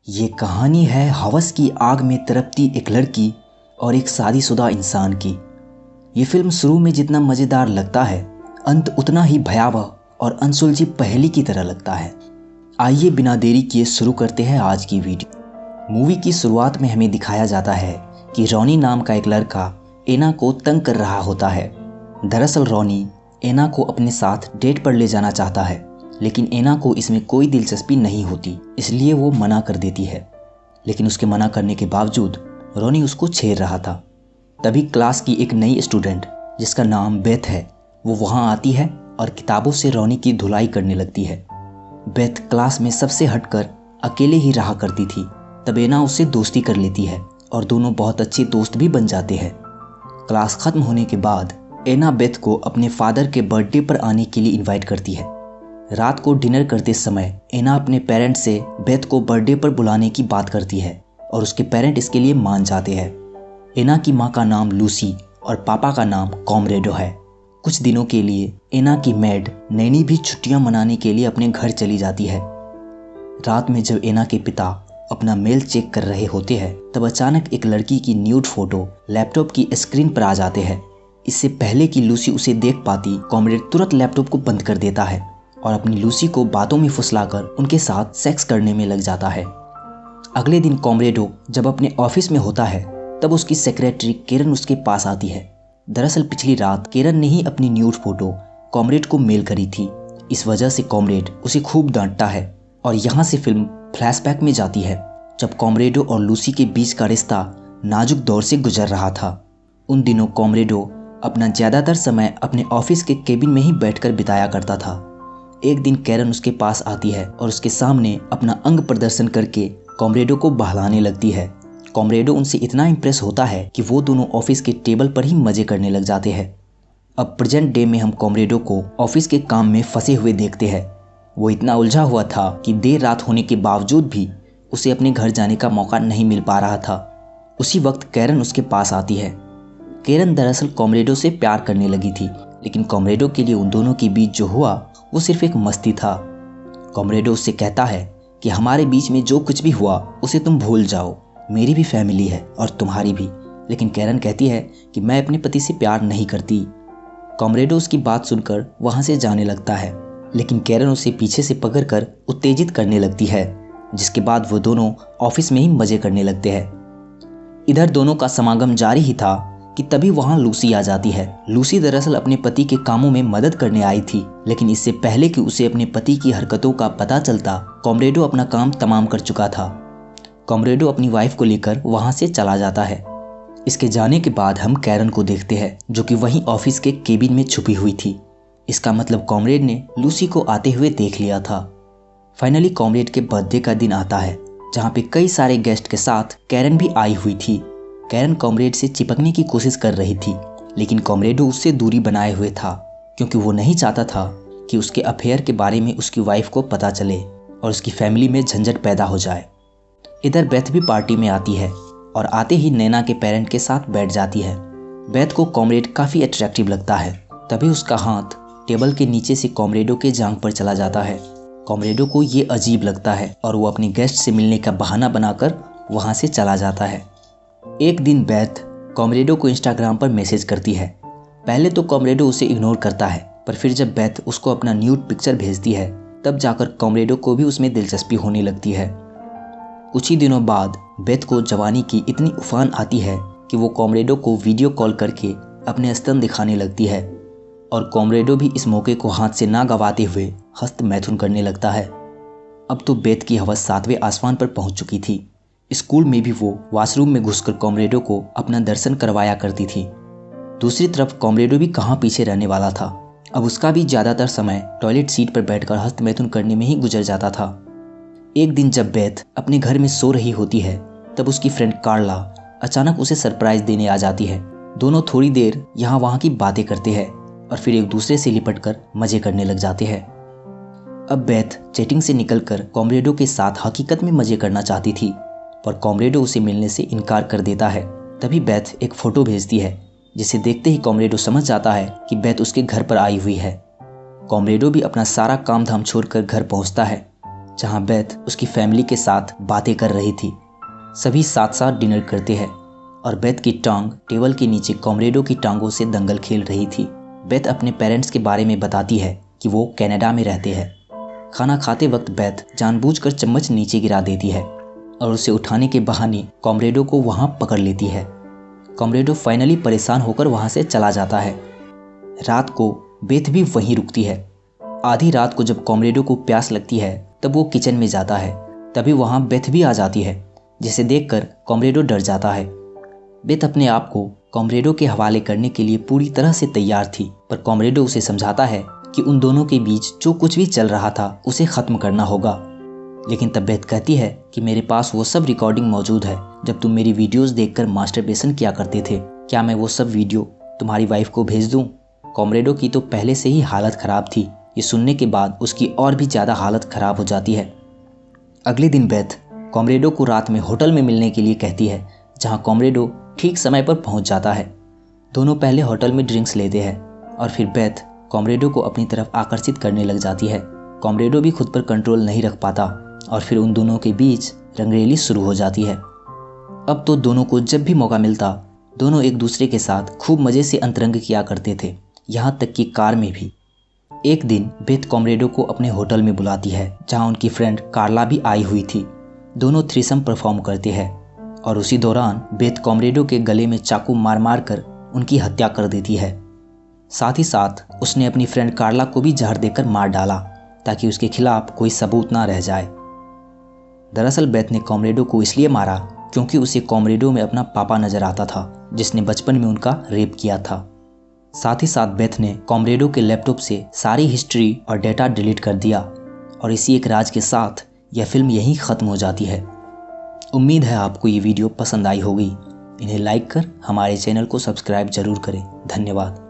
ये कहानी है हवस की आग में तड़पती एक लड़की और एक शादीशुदा इंसान की। ये फिल्म शुरू में जितना मज़ेदार लगता है, अंत उतना ही भयावह और अनसुलझी पहेली की तरह लगता है। आइए बिना देरी किए शुरू करते हैं आज की वीडियो। मूवी की शुरुआत में हमें दिखाया जाता है कि रॉनी नाम का एक लड़का एना को तंग कर रहा होता है। दरअसल रॉनी एना को अपने साथ डेट पर ले जाना चाहता है, लेकिन एना को इसमें कोई दिलचस्पी नहीं होती, इसलिए वो मना कर देती है। लेकिन उसके मना करने के बावजूद रॉनी उसको छेड़ रहा था। तभी क्लास की एक नई स्टूडेंट जिसका नाम बेथ है, वो वहाँ आती है और किताबों से रॉनी की धुलाई करने लगती है। बेथ क्लास में सबसे हटकर अकेले ही रहा करती थी। तब एना उससे दोस्ती कर लेती है और दोनों बहुत अच्छे दोस्त भी बन जाते हैं। क्लास खत्म होने के बाद एना बेथ को अपने फादर के बर्थडे पर आने के लिए इनवाइट करती है। रात को डिनर करते समय एना अपने पेरेंट्स से बेथ को बर्थडे पर बुलाने की बात करती है और उसके पेरेंट इसके लिए मान जाते हैं। एना की माँ का नाम लूसी और पापा का नाम कॉमरेडो है। कुछ दिनों के लिए एना की मेड नैनी भी छुट्टियां मनाने के लिए अपने घर चली जाती है। रात में जब एना के पिता अपना मेल चेक कर रहे होते हैं, तब अचानक एक लड़की की न्यूड फोटो लैपटॉप की स्क्रीन पर आ जाते हैं। इससे पहले कि लूसी उसे देख पाती, कॉमरेड तुरंत लैपटॉप को बंद कर देता है और अपनी लूसी को बातों में फुसलाकर उनके साथ सेक्स करने में लग जाता है। अगले दिन कॉमरेडो जब अपने ऑफिस में होता है, तब उसकी सेक्रेटरी केरन उसके पास आती है। दरअसल पिछली रात केरन ने ही अपनी न्यूड फोटो कॉमरेड को मेल करी थी। इस वजह से कॉमरेड उसे खूब डांटता है और यहाँ से फिल्म फ्लैशबैक में जाती है, जब कॉमरेडो और लूसी के बीच का रिश्ता नाजुक दौर से गुजर रहा था। उन दिनों कॉमरेडो अपना ज़्यादातर समय अपने ऑफिस के केबिन में ही बैठकर बिताया करता था। एक दिन कैरन उसके पास आती है और उसके सामने अपना अंग प्रदर्शन करके कॉमरेडो को बहलाने लगती है। कॉमरेडो उनसे इतना इम्प्रेस होता है कि वो दोनों ऑफिस के टेबल पर ही मजे करने लग जाते हैं। अब प्रेजेंट डे में हम कॉमरेडो को ऑफिस के काम में फंसे हुए देखते हैं। वो इतना उलझा हुआ था कि देर रात होने के बावजूद भी उसे अपने घर जाने का मौका नहीं मिल पा रहा था। उसी वक्त कैरन उसके पास आती है। कैरन दरअसल कॉमरेडो से प्यार करने लगी थी, लेकिन कॉमरेडो के लिए उन दोनों के बीच जो हुआ वो सिर्फ एक मस्ती था। कॉमरेडो उससे कहता है कि हमारे बीच में जो कुछ भी हुआ उसे तुम भूल जाओ, मेरी भी फैमिली है और तुम्हारी भी। लेकिन कैरन कहती है कि मैं अपने पति से प्यार नहीं करती। कॉमरेडो उसकी बात सुनकर वहाँ से जाने लगता है, लेकिन कैरन उसे पीछे से पकड़कर उत्तेजित करने लगती है, जिसके बाद वो दोनों ऑफिस में ही मजे करने लगते हैं। इधर दोनों का समागम जारी ही था कि तभी वहाँ लूसी आ जाती है। लूसी दरअसल अपने पति के कामों में मदद करने आई थी, लेकिन इससे पहले कि उसे अपने पति की हरकतों का पता चलता, कॉमरेडो अपना काम तमाम कर चुका था। कॉमरेडो अपनी वाइफ को लेकर वहाँ से चला जाता है। इसके जाने के बाद हम कैरन को देखते हैं, जो कि वहीं ऑफिस के केबिन में छुपी हुई थी। इसका मतलब कॉमरेड ने लूसी को आते हुए देख लिया था। फाइनली कॉमरेड के बर्थडे का दिन आता है, जहाँ पे कई सारे गेस्ट के साथ कैरन भी आई हुई थी। कैरन कॉमरेड से चिपकने की कोशिश कर रही थी, लेकिन कॉमरेडो उससे दूरी बनाए हुए था, क्योंकि वो नहीं चाहता था कि उसके अफेयर के बारे में उसकी वाइफ को पता चले और उसकी फैमिली में झंझट पैदा हो जाए। इधर बेथ भी पार्टी में आती है और आते ही नैना के पेरेंट के साथ बैठ जाती है। बेथ को कॉमरेड काफ़ी अट्रैक्टिव लगता है। तभी उसका हाथ टेबल के नीचे से कॉमरेडो के जांघ पर चला जाता है। कॉमरेडो को ये अजीब लगता है और वो अपने गेस्ट से मिलने का बहाना बनाकर वहाँ से चला जाता है। एक दिन बेथ कॉमरेडो को इंस्टाग्राम पर मैसेज करती है। पहले तो कॉमरेडो उसे इग्नोर करता है, पर फिर जब बेथ उसको अपना न्यूड पिक्चर भेजती है, तब जाकर कॉमरेडो को भी उसमें दिलचस्पी होने लगती है। कुछ ही दिनों बाद बेथ को जवानी की इतनी उफान आती है कि वो कॉमरेडो को वीडियो कॉल करके अपने स्तन दिखाने लगती है और कॉमरेडो भी इस मौके को हाथ से ना गंवाते हुए हस्त मैथुन करने लगता है। अब तो बेथ की हवस 7वें आसमान पर पहुंच चुकी थी। स्कूल में भी वो वॉशरूम में घुसकर कॉमरेडो को अपना दर्शन करवाया करती थी। दूसरी तरफ कॉमरेडो भी कहाँ पीछे रहने वाला था। अब उसका भी ज़्यादातर समय टॉयलेट सीट पर बैठकर हस्तमैथुन करने में ही गुजर जाता था। एक दिन जब बेथ अपने घर में सो रही होती है, तब उसकी फ्रेंड कार्ला अचानक उसे सरप्राइज देने आ जाती है। दोनों थोड़ी देर यहाँ वहाँ की बातें करते हैं और फिर एक दूसरे से लिपटकर मजे करने लग जाते हैं। अब बेथ चैटिंग से निकलकर कॉमरेडो के साथ हकीकत में मजे करना चाहती थी, पर कॉमरेडो उसे मिलने से इनकार कर देता है। तभी बेथ एक फ़ोटो भेजती है, जिसे देखते ही कॉमरेडो समझ जाता है कि बेथ उसके घर पर आई हुई है। कॉमरेडो भी अपना सारा काम धाम छोड़कर घर पहुंचता है जहां बेथ उसकी फैमिली के साथ बातें कर रही थी। सभी साथ साथ डिनर करते हैं और बेथ की टांग टेबल के नीचे कॉमरेडो की टांगों से दंगल खेल रही थी। बेथ अपने पेरेंट्स के बारे में बताती है कि वो कनाडा में रहते हैं। खाना खाते वक्त बेथ जानबूझकर चम्मच नीचे गिरा देती है और उसे उठाने के बहाने कॉमरेडो को वहां पकड़ लेती है। कॉमरेडो फाइनली परेशान होकर वहां से चला जाता है। रात को बेथ भी वहीं रुकती है। आधी रात को जब कॉमरेडो को प्यास लगती है तब वो किचन में जाता है। तभी वहां बेथ भी आ जाती है, जिसे देखकर कॉमरेडो डर जाता है। बेथ अपने आप को कॉमरेडो के हवाले करने के लिए पूरी तरह से तैयार थी, पर कॉमरेडो उसे समझाता है कि उन दोनों के बीच जो कुछ भी चल रहा था उसे ख़त्म करना होगा। लेकिन तब बेथ कहती है कि मेरे पास वो सब रिकॉर्डिंग मौजूद है जब तुम मेरी वीडियोस देखकर मास्टरबेशन किया करते थे। क्या मैं वो सब वीडियो तुम्हारी वाइफ को भेज दूं? कॉमरेडो की तो पहले से ही हालत ख़राब थी। ये सुनने के बाद उसकी और भी ज़्यादा हालत ख़राब हो जाती है। अगले दिन बेथ कॉमरेडो को रात में होटल में मिलने के लिए कहती है, जहाँ कॉमरेडो ठीक समय पर पहुँच जाता है। दोनों पहले होटल में ड्रिंक्स लेते हैं और फिर बेथ कॉमरेडो को अपनी तरफ आकर्षित करने लग जाती है। कॉमरेडो भी खुद पर कंट्रोल नहीं रख पाता और फिर उन दोनों के बीच रंगरेली शुरू हो जाती है। अब तो दोनों को जब भी मौका मिलता दोनों एक दूसरे के साथ खूब मज़े से अंतरंग किया करते थे, यहाँ तक कि कार में भी। एक दिन बेथ कॉमरेडो को अपने होटल में बुलाती है, जहाँ उनकी फ्रेंड कार्ला भी आई हुई थी। दोनों थ्रीसम परफॉर्म करते हैं और उसी दौरान बेथ कॉमरेडो के गले में चाकू मार मार कर उनकी हत्या कर देती है। साथ ही साथ उसने अपनी फ्रेंड कार्ला को भी जहर देकर मार डाला ताकि उसके खिलाफ कोई सबूत ना रह जाए। दरअसल बेथ ने कॉमरेडो को इसलिए मारा क्योंकि उसे कॉमरेडो में अपना पापा नजर आता था, जिसने बचपन में उनका रेप किया था। साथ ही साथ बेथ ने कॉमरेडो के लैपटॉप से सारी हिस्ट्री और डेटा डिलीट कर दिया और इसी एक राज के साथ यह फिल्म यहीं ख़त्म हो जाती है। उम्मीद है आपको ये वीडियो पसंद आई होगी। इन्हें लाइक कर हमारे चैनल को सब्सक्राइब जरूर करें। धन्यवाद।